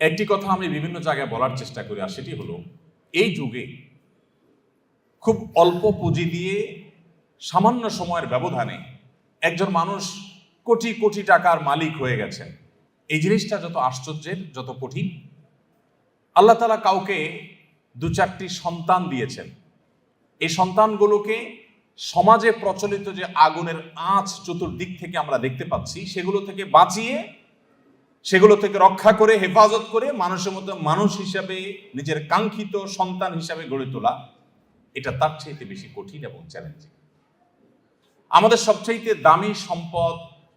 একটি কথা আমি বিভিন্ন জায়গায় বলার চেষ্টা করি, আর সেটি হলো এই যুগে খুব অল্প পুঁজি দিয়ে সামান্য সময়ের ব্যবধানে একজন মানুষ কোটি কোটি টাকার মালিক হয়ে গেছেন। এই জিনিসটা যত আশ্চর্যের, যত কঠিন। আল্লাহ তাআলা কাউকে দু চারটি সন্তান দিয়েছেন। এই সন্তানগুলোকে সমাজে প্রচলিত যে আগুনের আঁচ চতুর্দিক থেকে আমরা দেখতে পাচ্ছি, সেগুলো থেকে বাঁচিয়ে, সেগুলো থেকে রক্ষা করে, হেফাজত করে মানুষের মতো মানুষ হিসাবে, নিজের কাঙ্ক্ষিত সন্তান হিসাবে গড়ে তোলা, এটা তার চাইতে বেশি কঠিন এবং চ্যালেঞ্জিং। আমাদের সবচাইতে দামি সম্পদ,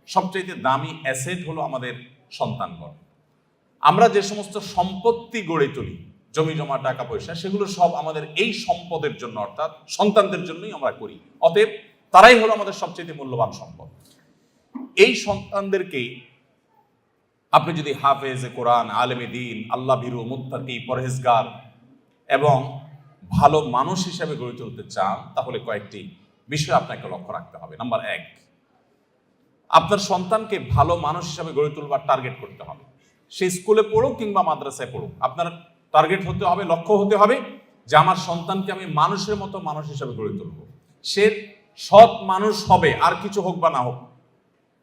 সবচাইতে দামি অ্যাসেট হলো আমাদের সন্তানগণ। আমরা যে সমস্ত সম্পত্তি গড়ে তুলি, জমি জমা, টাকা পয়সা, সেগুলো সব আমাদের এই সম্পদের জন্য, অর্থাৎ সন্তানদের জন্যই আমরা করি। অতএব তারাই হলো আমাদের সবচেয়ে মূল্যবান সম্পদ। এই সন্তানদেরকে আপনি যদি হাফেজ কোরআন, আলেমে দ্বীন, আল্লাহ ভীরু, মুত্তাকি, পরহেজগার এবং ভালো মানুষ হিসেবে গড়ে তুলতে চান, তাহলে কয়েকটি বিষয় আপনাকে লক্ষ্য রাখতে হবে। নাম্বার 1, আপনার সন্তানকে ভালো মানুষ হিসেবে গড়ে তুলবার টার্গেট করতে হবে। সে স্কুলে পড়ুক কিংবা মাদ্রাসায় পড়ুক, আপনার টার্গেট হতে হবে, লক্ষ্য হতে হবে যে আমার সন্তানকে আমি মানুষের মতো মানুষ হিসেবে গড়ে তুলব। সে সৎ মানুষ হবে, আর কিছু হোক বা না হোক।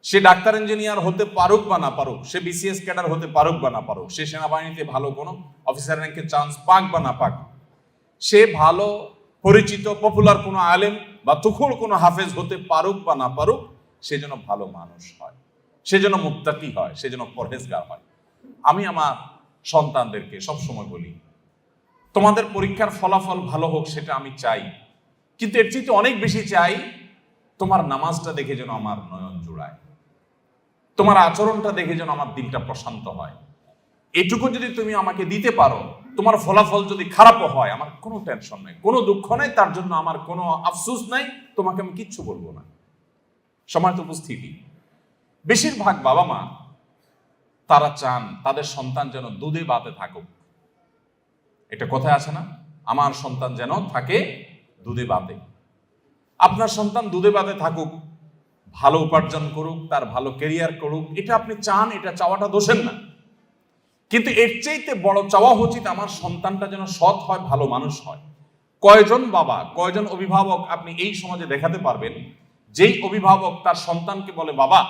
সে ডাক্তার ইঞ্জিনিয়ার হতে পারুক বা না পারুক, সে বিসিএস ক্যাডার হতে পারুক বা না পারুক, সে সেনাবাহিনীতে ভালো কোনো অফিসার র্যাঙ্কের চান্স পাক বা না পাক, সে ভালো পরিচিত পপুলার কোনো আলেম বা তুখুল কোনো হাফেজ হতে পারুক বা না পারুক, সে যেন ভালো মানুষ হয়, সে যেন মুত্তাকি হয়, সে যেন পরহেজগার হয়। আমি আমার সন্তানদেরকে সবসময় বলি, তোমাদের পরীক্ষার ফলাফল ভালো হোক, সেটা আমি চাই, কিন্তু এর চেয়ে অনেক বেশি চাই তোমার নামাজটা দেখে যেন আমার নয়ন জুড়ায়, তোমার আচরণটা দেখে যেন আমার দিলটা প্রশান্ত হয়। এটুকু যদি তুমি আমাকে দিতে পারো, তোমার ফলাফল যদি খারাপও হয়, আমার কোনো টেনশন নেই, কোনো দুঃখ নেই, তার জন্য আমার কোনো আফসোস নাই, তোমাকে আমি কিচ্ছু বলবো না। সম্মানিত উপস্থিতি, বেশিরভাগ বাবা মা তারা চান তাদের সন্তান যেন দুধে ভাতে থাকুক। এটা কথায় আছে না, আমার সন্তান যেন থাকে দুধে ভাতে। আপনার সন্তান দুধে ভাতে থাকুক, ভালো উপার্জন করুক, তার ভালো ক্যারিয়ার করুক, এটা আপনি চান, এটা চাওয়াটা দোষের না। কিন্তু এর চাইতে বড় চাওয়া উচিত আমার সন্তানটা যেন সৎ হয়, ভালো মানুষ হয়। কয়জন বাবা, কয়জন অভিভাবক আপনি এই সমাজে দেখাতে পারবেন যেই অভিভাবক তার সন্তানকে বলে, বাবা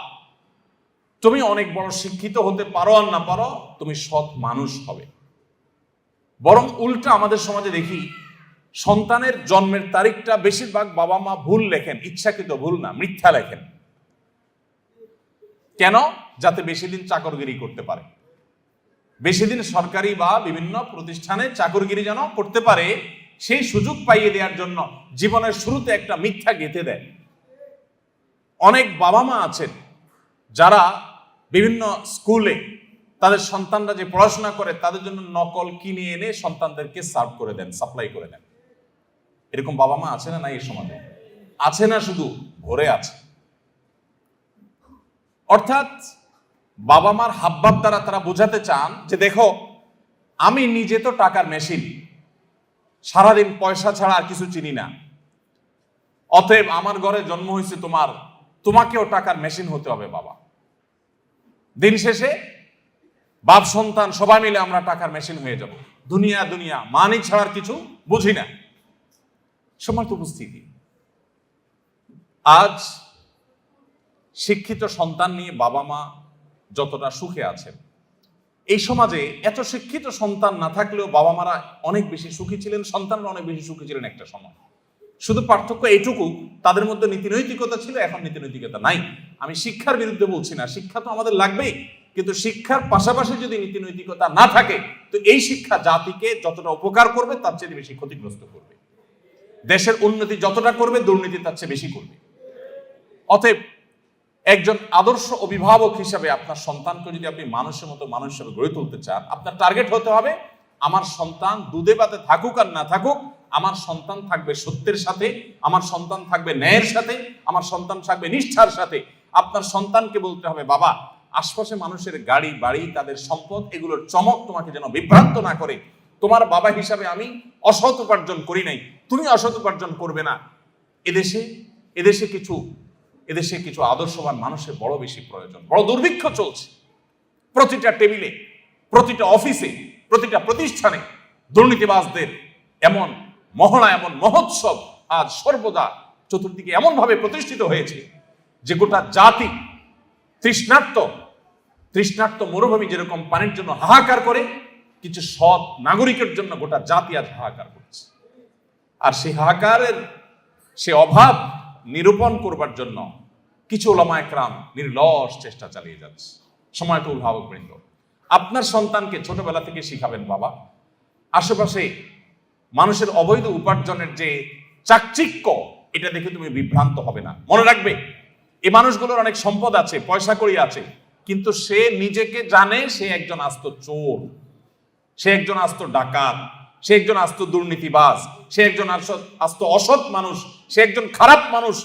তুমি অনেক বড় শিক্ষিত হতে পারো আর না পারো, তুমি সৎ মানুষ হবে। বরং উল্টা আমাদের সমাজে দেখি, সন্তানের জন্মের তারিখটা বেশিরভাগ বাবা মা ভুল লেখেন, ইচ্ছাকৃত ভুল না, মিথ্যা লেখেন। কেন? যাতে বেশি দিন চাকরগিরি করতে পারে, বেশি দিন সরকারি বা বিভিন্ন প্রতিষ্ঠানে চাকরগিরি যেন করতে পারে, সেই সুযোগ পাইয়ে দেওয়ার জন্য জীবনের শুরুতে একটা মিথ্যা গেঁথে দেয়। অনেক বাবা মা আছেন যারা বিভিন্ন স্কুলে তাদের সন্তানরা যে পড়াশোনা করে তাদের জন্য নকল কিনে এনে সন্তানদেরকে সার্ভ করে দেন, সাপ্লাই করে দেন। এরকম বাবা মা আছে না? নাই এই সমাজে আছে না? শুধু ভরে আছে। অর্থাৎ বাবা মার হাবভাব দ্বারা তারা বোঝাতে চান যে দেখো, আমি নিজে তো টাকার মেশিন, সারাদিন পয়সা ছাড়া আর কিছু চিনি না, অতএব আমার ঘরে জন্ম হয়েছে তোমাকেও টাকার মেশিন হতে হবে বাবা। দিন শেষে বাপ সন্তান সবাই মিলে আমরা টাকার মেশিন হয়ে যাব। দুনিয়া মানি ছাড়ার কিছু বুঝি না। সম্মানিত উপস্থিতি, আজ শিক্ষিত সন্তান নিয়ে বাবা মা যতটা সুখে আছেন, এই সমাজে এত শিক্ষিত সন্তান না থাকলেও বাবা মারা অনেক বেশি সুখী ছিলেন, সন্তানরা অনেক বেশি সুখী ছিলেন একটা সময়। শুধু পার্থক্য এইটুকু, তাদের মধ্যে নীতিনৈতিকতা ছিল, এখন নীতিনৈতিকতা নাই। আমি শিক্ষার বিরুদ্ধে বলছি না, শিক্ষা তো আমাদের লাগবেই, কিন্তু শিক্ষার পাশাপাশি যদি নীতিনৈতিকতা না থাকে, তো এই শিক্ষা জাতিকে যতটা উপকার করবে তার চেয়ে বেশি ক্ষতিগ্রস্ত করবে। দেশের উন্নতি যতটা করবে, দুর্নীতি তার চেয়ে বেশি করবে। অতএব একজন আদর্শ অভিভাবক হিসাবে আপনার সন্তানকে যদি আপনি মানুষের মতো মানুষ হিসেবে গড়ে তুলতে চান, আপনার টার্গেট হতে হবে আমার সন্তান দুধে ভাতে থাকুক আর না থাকুক, আমার সন্তান থাকবে সত্যের সাথে, আমার সন্তান থাকবে ন্যায়ের সাথে, আমার সন্তান থাকবে নিষ্ঠার সাথে। আপনার সন্তানকে বলতে হবে, বাবা আশপাশে মানুষের গাড়ি বাড়ি, তাদের সম্পদ, এগুলোর চমক তোমাকে যেন বিভ্রান্ত না করে। তোমার বাবা হিসাবে আমি অসৎ উপার্জন করি নাই, তুমি অসৎ উপার্জন করবে না। এদেশে কিছু আদর্শবান মানুষের বড় বেশি প্রয়োজন। বড় দুর্ভিক্ষ চলছে, প্রতিটা টেবিলে প্রতিটা অফিসে, প্রতিটা প্রতিষ্ঠানে দুর্নীতিবাজদের এমন মহড়া, এমন মহোৎসব আজ সর্বদা চতুর্দিকে এমন ভাবে প্রতিষ্ঠিত হয়েছে যে গোটা জাতি তৃষ্ণার্ত মরুভূমি যেরকম পানির জন্য হাহাকার করে, কিছু সৎ নাগরিকের জন্য গোটা জাতি আজ হাহাকার করছে। আর সেই হাহাকারের সে অভাব নিরূপণ করবার জন্য কিছু ওলামা একরাম নির্লস চেষ্টা চালিয়ে যাচ্ছে। সময় তো অভিভাবকবৃন্দ, আপনার সন্তানকে ছোটবেলা থেকে শিখাবেন, বাবা, আশেপাশে মানুষের অবৈধ উপার্জনের যে চাকচিক্য, এটা দেখে তুমি বিভ্রান্ত হবে না। মনে রাখবে, এই মানুষগুলোর অনেক সম্পদ আছে, পয়সা কড়ি আছে, কিন্তু সে নিজেকে জানে সে একজন আস্ত চোর, সে একজন আস্ত ডাকাত, সে একজন আস্ত দুর্নীতিবাজ, সে একজন আস্ত অসৎ মানুষ, সে একজন খারাপ মানুষ।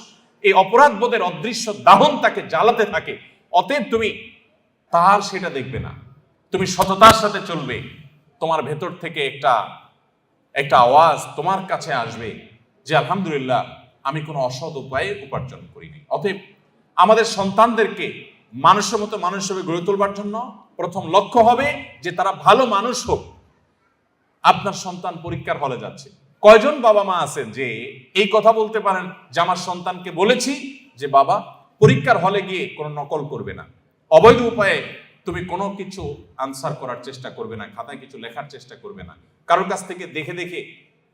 এই অপরাধ বোধের অদৃশ্য দাহন তাকে জ্বালাতে থাকে। অতএব তুমি তার সেটা দেখবে না, তুমি সততার সাথে চলবে। তোমার ভেতর থেকে একটা আওয়াজ তোমার কাছে আসবে যে আলহামদুলিল্লাহ, আমি কোনো অসৎ উপায়ে উপার্জন করিনি। অতএব আমাদের সন্তানদেরকে মানুষের মতো মানুষ হিসেবে গড়ে তোলবার জন্য প্রথম লক্ষ্য হবে যে তারা ভালো মানুষ হোক। আপনার সন্তান পরীক্ষার হলে যাচ্ছে, কয়জন বাবা মা আছেন যে এই কথা বলতে পারেন যে আমার সন্তানকে বলেছি যে বাবা, পরীক্ষার হলে গিয়ে কোনো নকল করবে না, অবৈধ উপায়ে তুমি কোনো কিছু আনসার করার চেষ্টা করবে না, খাতায় কিছু লেখার চেষ্টা করবে না, কারোর কাছ থেকে দেখে দেখে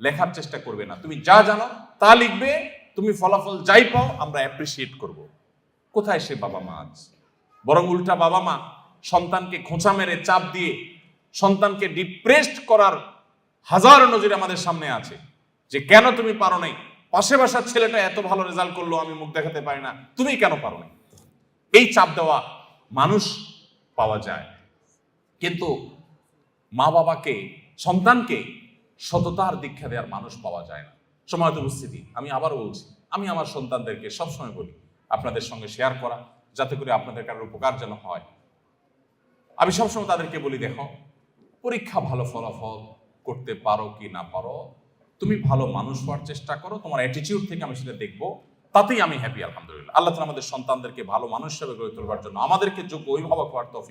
লেখার চেষ্টা করবে না, তুমি যা জানো তা লিখবে, তুমি ফলাফল যাই পাও আমরা অ্যাপ্রিসিয়েট করব। কোথায় সে বাবা মা আজ? বরং উল্টা বাবা মা সন্তানকে খোঁচা মেরে চাপ দিয়ে সন্তানকে ডিপ্রেসড করার হাজার নজির আমাদের সামনে আছে যে কেন তুমি পারো নাই, পাশে বাসার ছেলেটা এত ভালো রেজাল্ট করলো, আমি মুখ দেখাতে পারি না, তুমি কেন পারো নাই। এই চাপ দেওয়া মানুষ পাওয়া যায়, কিন্তু মা বাবাকে, সন্তানকে সততার দীক্ষা দেওয়ার মানুষ পাওয়া যায় না। সময়ত উপস্থিতি, আমি আবারও বলছি, আমি আমার সন্তানদেরকে সবসময় বলি আপনাদের সঙ্গে শেয়ার করা, যাতে করে আপনাদের কারোর উপকার যেন হয়। আমি সবসময় তাদেরকে বলি, দেখো, পরীক্ষা ভালো ফলাফল করতে পারো কি না পারো, তুমি ভালো মানুষ হওয়ার চেষ্টা করো, তোমার অ্যাটিটিউড থেকে আমি সেটা দেখবো, তাতেই আমি হ্যাপি। আলহামদুলিল্লাহ, আল্লাহ তাআলা আমাদের সন্তানদেরকে ভালো মানুষ হিসেবে গড়ে তোলবার জন্য আমাদেরকে যোগ্য অভিভাবক হওয়ার তৌফিক